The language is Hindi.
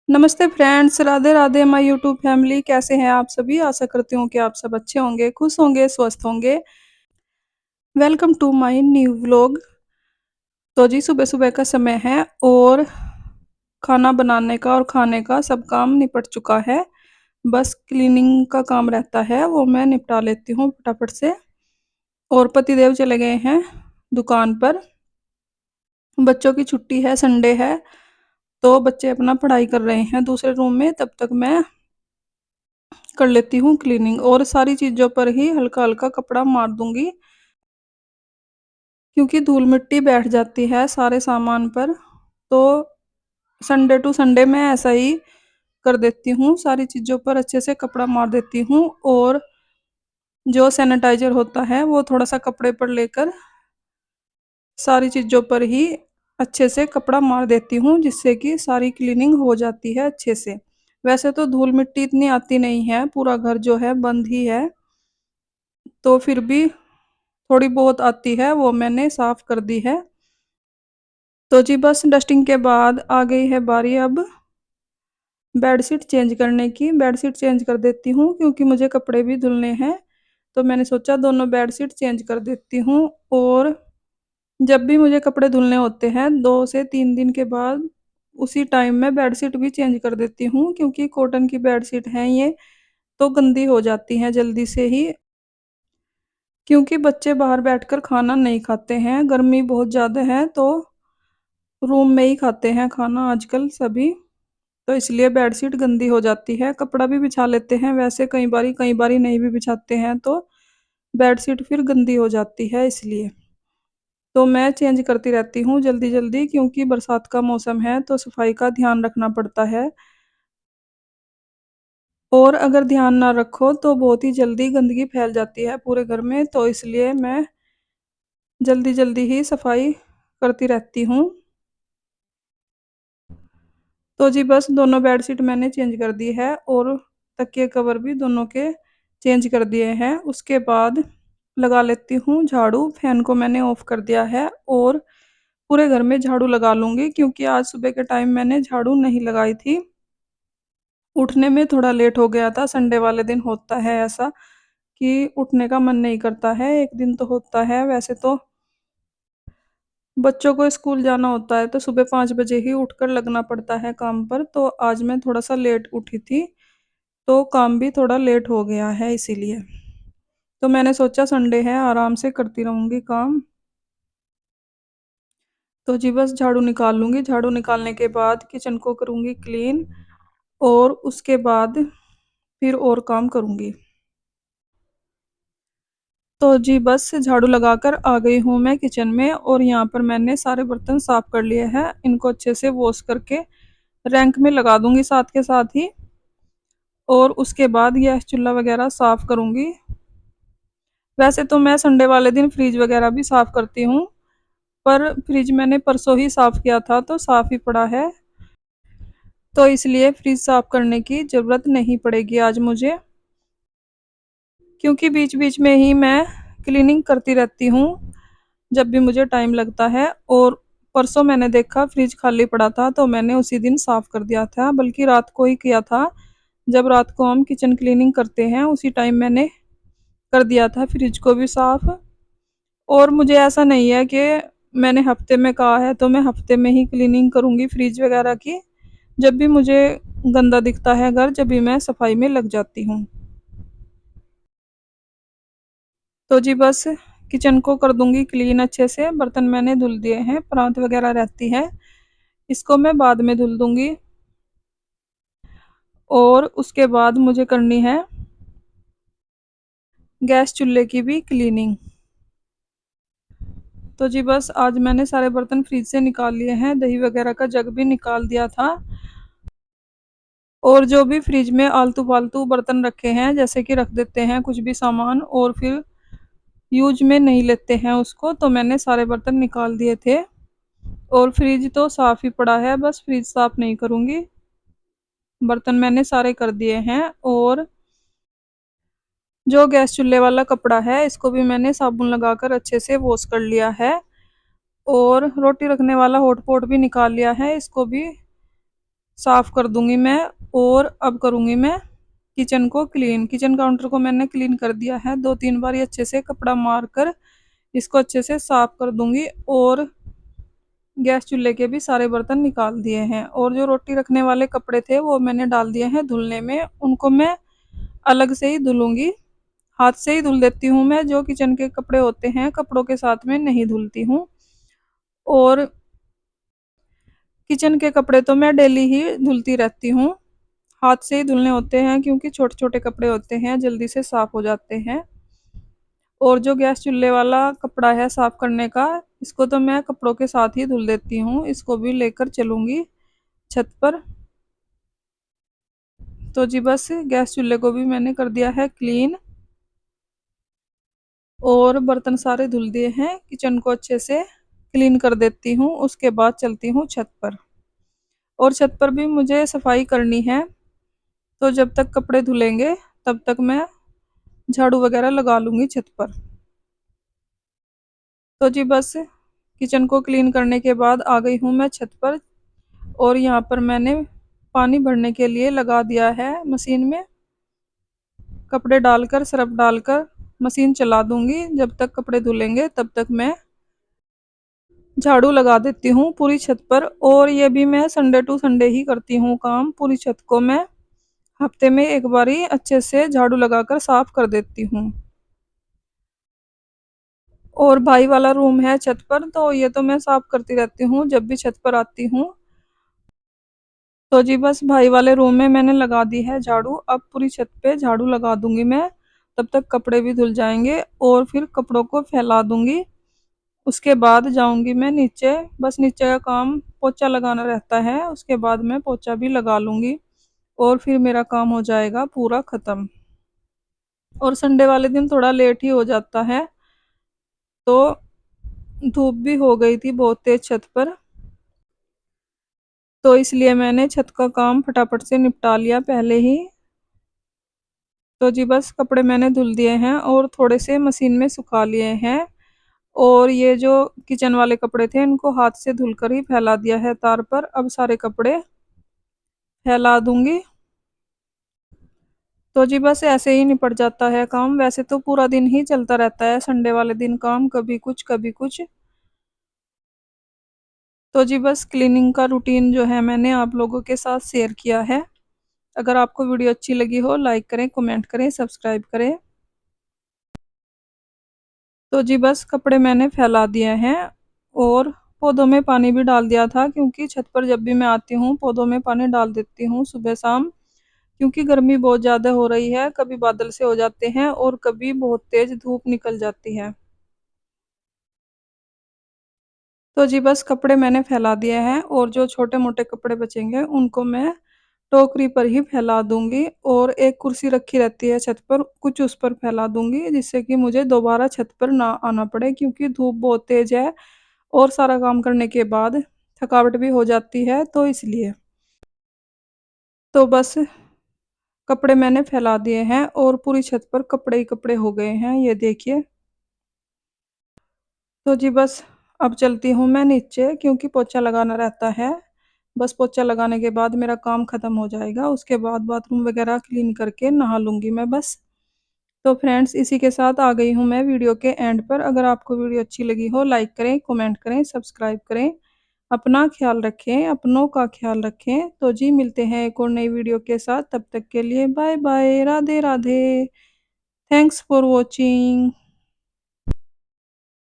नमस्ते friends, Radhe Radhe my YouTube family. कैसे हैं आप सभी? आशा करती हूँ कि आप सब अच्छे होंगे, खुश होंगे, स्वस्थ होंगे। Welcome to my new vlog. तो जी सुबह सुबह का समय है और खाना बनाने का और खाने का सब काम निपट चुका है। बस क्लीनिंग का काम रहता है, वो मैं निपटा लेती हूँ फटाफट से। और पतिदेव चले गए हैं दुकान पर। बच्चों की छुट्टी है, संडे है, तो बच्चे अपना पढ़ाई कर रहे हैं दूसरे रूम में। तब तक मैं कर लेती हूँ क्लीनिंग और सारी चीज़ों पर ही हल्का हल्का कपड़ा मार दूंगी, क्योंकि धूल मिट्टी बैठ जाती है सारे सामान पर। तो संडे टू संडे मैं ऐसा ही कर देती हूँ, सारी चीज़ों पर अच्छे से कपड़ा मार देती हूँ। और जो सैनिटाइजर होता है वो थोड़ा सा कपड़े पर लेकर सारी चीज़ों पर ही अच्छे से कपड़ा मार देती हूँ, जिससे कि सारी क्लीनिंग हो जाती है अच्छे से। वैसे तो धूल मिट्टी इतनी आती नहीं है, पूरा घर जो है बंद ही है, तो फिर भी थोड़ी बहुत आती है, वो मैंने साफ कर दी है। तो जी बस डस्टिंग के बाद आ गई है बारी अब बेडशीट चेंज करने की। बेडशीट चेंज कर देती हूँ क्योंकि मुझे कपड़े भी धुलने हैं, तो मैंने सोचा दोनों बेडशीट चेंज कर देती हूँ। और जब भी मुझे कपड़े धुलने होते हैं 2 से 3 दिन के बाद, उसी टाइम में बेडशीट भी चेंज कर देती हूँ, क्योंकि कॉटन की बेडशीट हैं ये, तो गंदी हो जाती हैं जल्दी से ही। क्योंकि बच्चे बाहर बैठकर खाना नहीं खाते हैं, गर्मी बहुत ज़्यादा है, तो रूम में ही खाते हैं खाना आजकल सभी। तो इसलिए बेडशीट गंदी हो जाती है। कपड़ा भी बिछा लेते हैं वैसे, कई बारी नहीं भी बिछाते हैं तो बेडशीट फिर गंदी हो जाती है, इसलिए तो मैं चेंज करती रहती हूँ जल्दी जल्दी, क्योंकि बरसात का मौसम है तो सफाई का ध्यान रखना पड़ता है। और अगर ध्यान ना रखो तो बहुत ही जल्दी गंदगी फैल जाती है पूरे घर में, तो इसलिए मैं जल्दी जल्दी ही सफाई करती रहती हूँ। तो जी बस दोनों बेडशीट मैंने चेंज कर दी है और तकिए कवर भी दोनों के चेंज कर दिए हैं। उसके बाद लगा लेती हूँ झाड़ू। फैन को मैंने ऑफ कर दिया है और पूरे घर में झाड़ू लगा लूँगी, क्योंकि आज सुबह के टाइम मैंने झाड़ू नहीं लगाई थी। उठने में थोड़ा लेट हो गया था, संडे वाले दिन होता है ऐसा कि उठने का मन नहीं करता है, एक दिन तो होता है। वैसे तो बच्चों को स्कूल जाना होता है तो सुबह 5 बजे ही उठकर लगना पड़ता है काम पर, तो आज मैं थोड़ा सा लेट उठी थी, तो काम भी थोड़ा लेट हो गया है इसीलिए। तो मैंने सोचा संडे है, आराम से करती रहूँगी काम। तो जी बस झाड़ू निकाल लूँगी, झाड़ू निकालने के बाद किचन को करूँगी क्लीन, और उसके बाद फिर और काम करूँगी। तो जी बस झाड़ू लगाकर आ गई हूँ मैं किचन में, और यहाँ पर मैंने सारे बर्तन साफ कर लिए हैं। इनको अच्छे से वॉश करके रैंक में लगा दूंगी साथ के साथ ही, और उसके बाद गैस चूल्हा वगैरह साफ करूंगी। वैसे तो मैं संडे वाले दिन फ्रिज वगैरह भी साफ करती हूँ, पर फ्रिज मैंने परसों ही साफ किया था तो साफ ही पड़ा है, तो इसलिए फ्रिज साफ करने की ज़रूरत नहीं पड़ेगी आज मुझे, क्योंकि बीच बीच में ही मैं क्लीनिंग करती रहती हूँ जब भी मुझे टाइम लगता है। और परसों मैंने देखा फ्रिज खाली पड़ा था, तो मैंने उसी दिन साफ कर दिया था, बल्कि रात को ही किया था। जब रात को हम किचन क्लीनिंग करते हैं उसी टाइम मैंने कर दिया था फ्रिज को भी साफ। और मुझे ऐसा नहीं है कि मैंने हफ्ते में कहा है तो मैं हफ्ते में ही क्लीनिंग करूँगी फ्रिज वगैरह की। जब भी मुझे गंदा दिखता है घर, जब भी मैं सफाई में लग जाती हूँ। तो जी बस किचन को कर दूंगी क्लीन अच्छे से। बर्तन मैंने धुल दिए हैं, परात वगैरह रहती है, इसको मैं बाद में धुल दूंगी। और उसके बाद मुझे करनी है गैस चूल्हे की भी क्लीनिंग। तो जी बस आज मैंने सारे बर्तन फ्रिज से निकाल लिए हैं, दही वगैरह का जग भी निकाल दिया था। और जो भी फ्रिज में आलतू फालतू बर्तन रखे हैं, जैसे कि रख देते हैं कुछ भी सामान और फिर यूज में नहीं लेते हैं उसको, तो मैंने सारे बर्तन निकाल दिए थे। और फ्रिज तो साफ ही पड़ा है, बस फ्रिज साफ नहीं करूँगी। बर्तन मैंने सारे कर दिए हैं। और जो गैस चूल्हे वाला कपड़ा है इसको भी मैंने साबुन लगाकर अच्छे से वॉश कर लिया है। और रोटी रखने वाला हॉट पॉट भी निकाल लिया है, इसको भी साफ कर दूंगी मैं। और अब करूंगी मैं किचन को क्लीन। किचन काउंटर को मैंने क्लीन कर दिया है 2-3 बार, ये अच्छे से कपड़ा मार कर इसको अच्छे से साफ कर दूंगी। और गैस चूल्हे के भी सारे बर्तन निकाल दिए हैं। और जो रोटी रखने वाले कपड़े थे वो मैंने डाल दिए हैं धुलने में, उनको मैं अलग से ही धुलूंगी। हाथ से ही धुल देती हूँ मैं, जो किचन के कपड़े होते हैं कपड़ों के साथ में नहीं धुलती हूँ। और किचन के कपड़े तो मैं डेली ही धुलती रहती हूँ। हाथ से ही धुलने होते हैं क्योंकि छोटे छोटे कपड़े होते हैं, जल्दी से साफ हो जाते हैं। और जो गैस चूल्हे वाला कपड़ा है साफ करने का, इसको तो मैं कपड़ों के साथ ही धुल देती हूँ। इसको भी लेकर चलूंगी छत पर। तो जी बस गैस चूल्हे को भी मैंने कर दिया है क्लीन, और बर्तन सारे धुल दिए हैं। किचन को अच्छे से क्लीन कर देती हूँ, उसके बाद चलती हूँ छत पर। और छत पर भी मुझे सफाई करनी है, तो जब तक कपड़े धुलेंगे तब तक मैं झाड़ू वगैरह लगा लूंगी छत पर। तो जी बस किचन को क्लीन करने के बाद आ गई हूँ मैं छत पर। और यहाँ पर मैंने पानी भरने के लिए लगा दिया है मशीन में। कपड़े डालकर सरफ डालकर मशीन चला दूंगी। जब तक कपड़े धुलेंगे तब तक मैं झाड़ू लगा देती हूँ पूरी छत पर। और ये भी मैं संडे टू संडे ही करती हूँ काम। पूरी छत को मैं हफ्ते में एक बार ही अच्छे से झाड़ू लगाकर साफ कर देती हूँ। और भाई वाला रूम है छत पर, तो ये तो मैं साफ करती रहती हूँ जब भी छत पर आती हूँ। तो जी बस भाई वाले रूम में मैंने लगा दी है झाड़ू। अब पूरी छत पे झाड़ू लगा दूंगी मैं, तब तक कपड़े भी धुल जाएंगे। और फिर कपड़ों को फैला दूंगी। उसके बाद जाऊंगी मैं नीचे। बस नीचे का काम पोछा लगाना रहता है, उसके बाद मैं पोछा भी लगा लूंगी। और फिर मेरा काम हो जाएगा पूरा खत्म। और संडे वाले दिन थोड़ा लेट ही हो जाता है, तो धूप भी हो गई थी बहुत तेज छत पर, तो इसलिए मैंने छत का काम फटाफट से निपटा लिया पहले ही। तो जी बस कपड़े मैंने धुल दिए हैं और थोड़े से मशीन में सुखा लिए हैं। और ये जो किचन वाले कपड़े थे इनको हाथ से धुलकर ही फैला दिया है तार पर। अब सारे कपड़े फैला दूंगी। तो जी बस ऐसे ही निपट जाता है काम। वैसे तो पूरा दिन ही चलता रहता है संडे वाले दिन काम, कभी कुछ कभी कुछ। तो जी बस क्लीनिंग का रूटीन जो है मैंने आप लोगों के साथ शेयर किया है। अगर आपको वीडियो अच्छी लगी हो लाइक करें, कमेंट करें, सब्सक्राइब करें। तो जी बस कपड़े मैंने फैला दिए हैं। और पौधों में पानी भी डाल दिया था, क्योंकि छत पर जब भी मैं आती हूँ पौधों में पानी डाल देती हूँ सुबह शाम। क्योंकि गर्मी बहुत ज़्यादा हो रही है, कभी बादल से हो जाते हैं और कभी बहुत तेज धूप निकल जाती है। तो जी बस कपड़े मैंने फैला दिए हैं, और जो छोटे मोटे कपड़े बचेंगे उनको मैं टोकरी पर ही फैला दूंगी। और एक कुर्सी रखी रहती है छत पर, कुछ उस पर फैला दूंगी, जिससे कि मुझे दोबारा छत पर ना आना पड़े, क्योंकि धूप बहुत तेज है और सारा काम करने के बाद थकावट भी हो जाती है, तो इसलिए। तो बस कपड़े मैंने फैला दिए हैं और पूरी छत पर कपड़े ही कपड़े हो गए हैं, ये देखिए। तो जी बस अब चलती हूँ मैं नीचे, क्योंकि पोछा लगाना रहता है। बस पोछा लगाने के बाद मेरा काम ख़त्म हो जाएगा, उसके बाद बाथरूम वगैरह क्लीन करके नहा लूँगी मैं बस। तो फ्रेंड्स इसी के साथ आ गई हूँ मैं वीडियो के एंड पर। अगर आपको वीडियो अच्छी लगी हो लाइक करें, कमेंट करें, सब्सक्राइब करें। अपना ख्याल रखें, अपनों का ख्याल रखें। तो जी मिलते हैं एक और नई वीडियो के साथ, तब तक के लिए bye bye, Radhe Radhe. Thanks for watching.